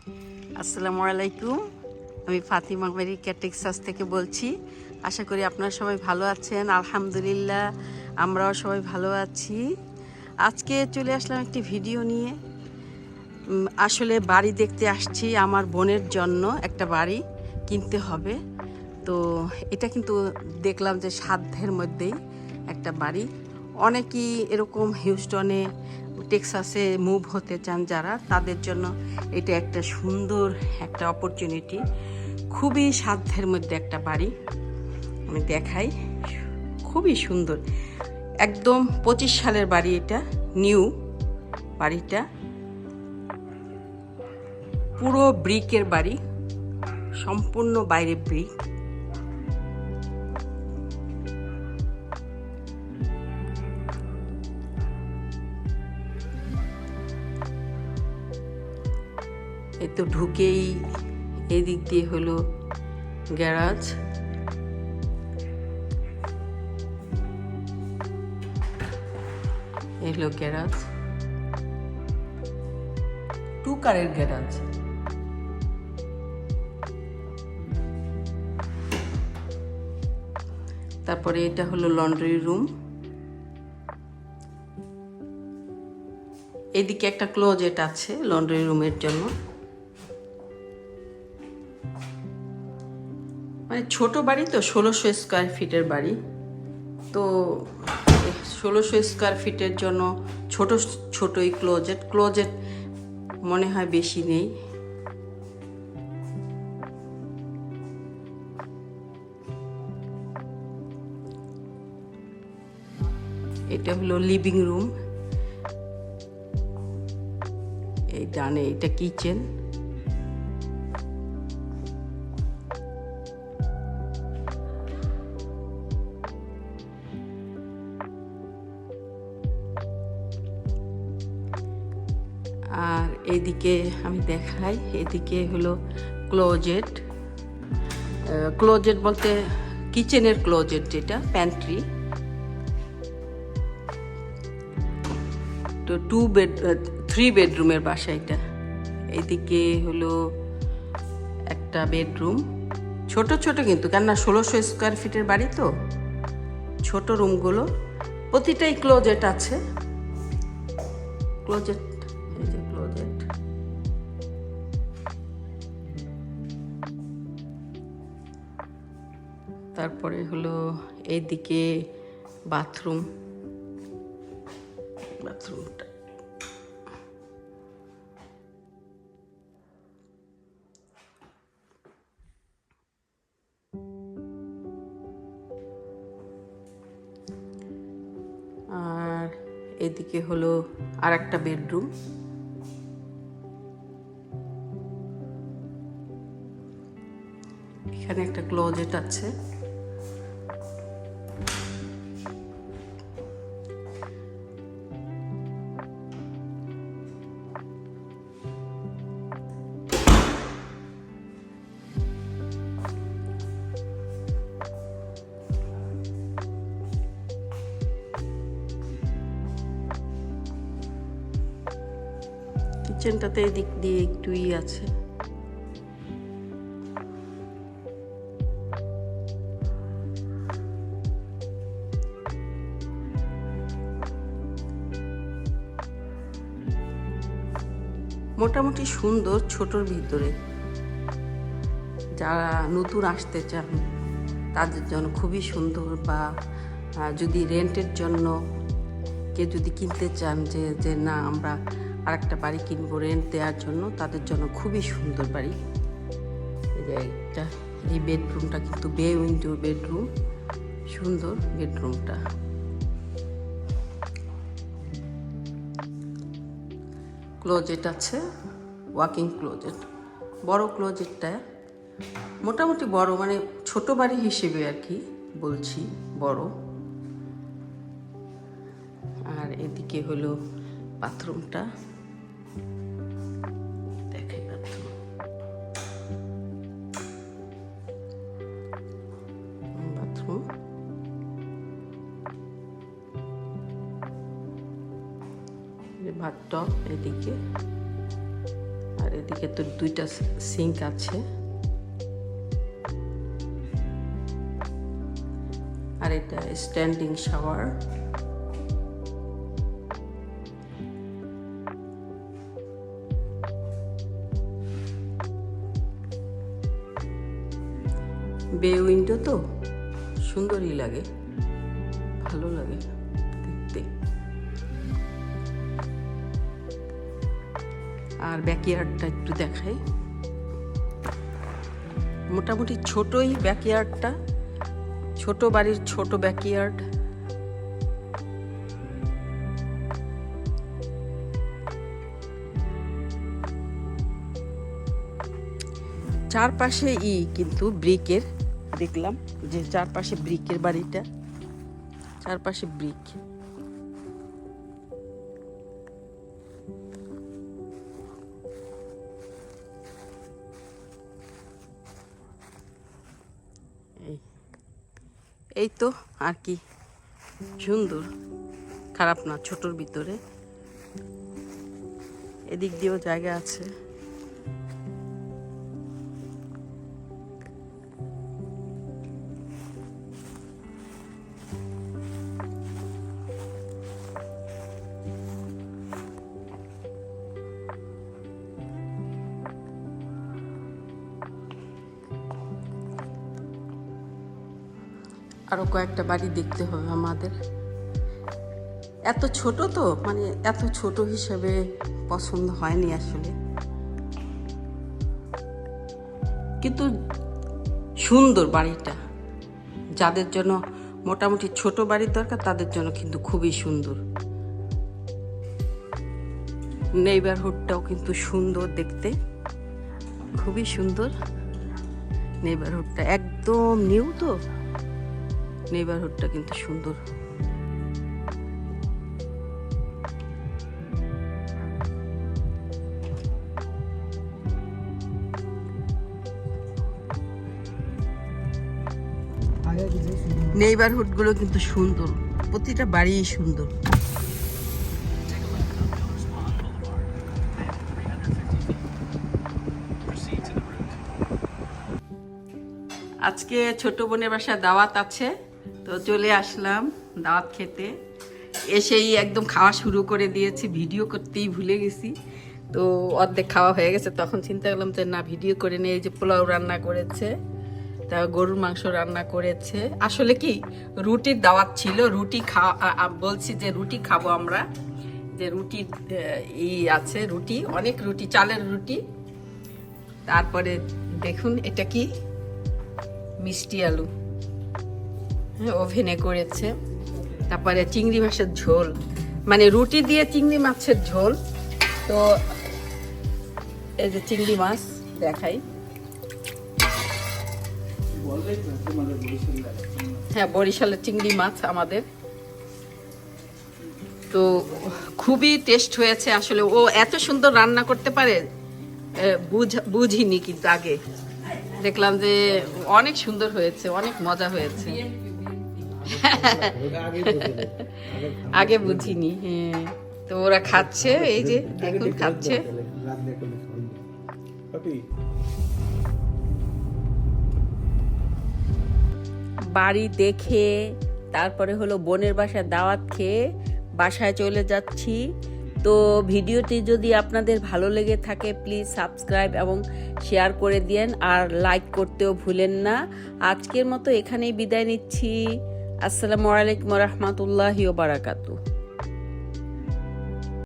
আসসালামু আলাইকুম। আমি ফাতিমা আমেরিকা টেক্সাস থেকে বলছি। আশা করি আপনারা সবাই ভালো আছেন। আলহামদুলিল্লাহ আমরাও সবাই ভালো আছি। আজকে চলে আসলাম একটি ভিডিও নিয়ে। আসলে বাড়ি দেখতে আসছি, আমার বোনের জন্য একটা বাড়ি কিনতে হবে। তো এটা কিন্তু দেখলাম যে সাধ্যের মধ্যেই একটা বাড়ি। অনেকেই এরকম হিউস্টনে টেক্সাসে মুভ হতে চান যারা, তাদের জন্য এটা একটা সুন্দর একটা অপরচুনিটি। খুবই সাধ্যের মধ্যে একটা বাড়ি আমি দেখাই, খুবই সুন্দর, একদম 25 সালের বাড়ি। এটা নিউ বাড়িটা, পুরো ব্রিকের বাড়ি, সম্পূর্ণ বাইরে ব্রিক। এই তো ঢুকেই এদিক দিয়ে হলো গ্যারাজ, এলো গ্যারাজ, 2 কারের গ্যারাজ। তারপরে এটা হলো লন্ড্রি রুম, এদিকে একটা ক্লোজেট আছে লন্ড্রি রুমের জন্য। মানে ছোট বাড়ি তো, 1600 স্কোয়ার ফিটের বাড়ি। তো 1600 স্কোয়ার ফিটের জন্য ছোট ছোটই ক্লোজেট মনে হয় বেশি নেই। এটা হলো লিভিং রুম, এই ডানে এটা কিচেন। আর এদিকে আমি দেখাই, এদিকে হলো ক্লোজেট। ক্লোজেট বলতে কিচেনের ক্লোজেট, যেটা প্যান্ট্রি। তো 3 বেডরুমের বাসা এটা। এইদিকে হলো একটা বেডরুম, ছোট ছোট কিন্তু, কেননা 1600 স্কোয়ার ফিটের বাড়ি তো, ছোট রুমগুলো। প্রতিটাই ক্লোজেট আছে, ক্লোজেট, এই যে ক্লোজেট। তারপরে হলো এইদিকে বাথরুমটা। আর এদিকে হলো আর একটা বেডরুম। এখানে একটা ক্লোজেট আছে। কিচেনটাতে এদিক দিয়ে একটুই আছে। মোটামুটি সুন্দর, ছোটোর ভিতরে। যারা নতুন আসতে চান তাদের জন্য খুবই সুন্দর, বা যদি রেন্টের জন্য কেউ যদি কিনতে চান, যে না আমরা আরেকটা বাড়ি কিনবো রেন্ট দেওয়ার জন্য, তাদের জন্য খুবই সুন্দর বাড়ি। এই বেডরুমটা কিন্তু বে উইন্ডো বেডরুম, সুন্দর বেডরুমটা। ক্লোজেট আছে, ওয়াকিং ক্লোজেট, বড় ক্লোজেটটা, মোটামুটি বড়, মানে ছোট বাড়ি হিসেবে আর কি বলছি, বড়। আর এদিকে হলো বাথরুমটা, দেখে বাথরুম। বাথটব এদিকে, আর এদিকে ভেতর দুইটা সিঙ্ক আছে, আর এটা স্ট্যান্ডিং শাওয়ার। বে উইন্ডো তো সুন্দরই লাগে, ভালো লাগে দেখতে। আর ব্যাকইয়ার্ডটা একটু দেখাই, মোটামুটি ছোটই ব্যাকইয়ার্ডটা, ছোট বাড়ির ছোট ব্যাকইয়ার্ড। চারপাশে কিন্তু ব্রিকের, দেখলাম যে চারপাশে ব্রিকের বাড়িটা, চারপাশে ব্রিক। এই তো আর কি, সুন্দর, খারাপ না, ছোটর ভিতরে। এদিক দিয়েও জায়গা আছে। আরো কয়েকটা বাড়ি দেখতে হবে আমাদের। এত ছোট তো, মানে এত ছোট হিসেবে পছন্দ হয়নি আসলে, কিন্তু সুন্দর বাড়িটা। যাদের জন্য মোটামুটি ছোট বাড়ির দরকার তাদের জন্য কিন্তু খুবই সুন্দর। নেইবারহুডটাও কিন্তু সুন্দর দেখতে, খুবই সুন্দর নেইবারহুডটা, একদম নিউ তো, নেইবারহুডটা কিন্তু সুন্দর। নেইবারহুড গুলো কিন্তু সুন্দর, প্রতিটা বাড়ি সুন্দর। আজকে ছোট বোনের বাসায় দাওয়াত আছে, তো চলে আসলাম দাওয়াত খেতে। এসেই একদম খাওয়া শুরু করে দিয়েছি, ভিডিও করতেই ভুলে গেছি। তো অর্ধেক খাওয়া হয়ে গেছে, তখন চিন্তা করলাম যে না ভিডিও করে নিয়ে। এই যে পোলাও রান্না করেছে, তা গরুর মাংস রান্না করেছে। আসলে কি রুটির দাওয়াত ছিল, রুটি বলছি যে রুটি খাবো আমরা, যে রুটি আছে, রুটি অনেক রুটি, চালের রুটি। তারপরে দেখুন এটা কি মিষ্টি আলু, ওভেনে করেছে। তারপরে চিংড়ি মাছের ঝোল, মানে রুটি দিয়ে চিংড়ি মাছের ঝোল। তো এই যে চিংড়ি মাছ দেখাই, হ্যাঁ বরিশালের চিংড়ি মাছ আমাদের। তো খুবই টেস্ট হয়েছে আসলে। ও এত সুন্দর রান্না করতে পারে বুঝিনি, কিন্তু আগে দেখলাম যে অনেক সুন্দর হয়েছে, অনেক মজা হয়েছে। আগে বুঝিনি, হ্যাঁ। তো ওরা খাচ্ছে, এই যে দেখুন খাচ্ছে। বাড়ি দেখে তারপরে হলো বোনের বাসায় দাওয়াত খেয়ে বাসায় চলে যাচ্ছি। তো ভিডিওটি যদি আপনাদের ভালো লেগে থাকে প্লিজ সাবস্ক্রাইব এবং শেয়ার করে দিন, আর লাইক করতেও ভুলেন না। আজকের মতো এখানেই বিদায় নিচ্ছি। আসসালামু আলাইকুম ওয়া রাহমাতুল্লাহি ওয়া বারাকাতুহু।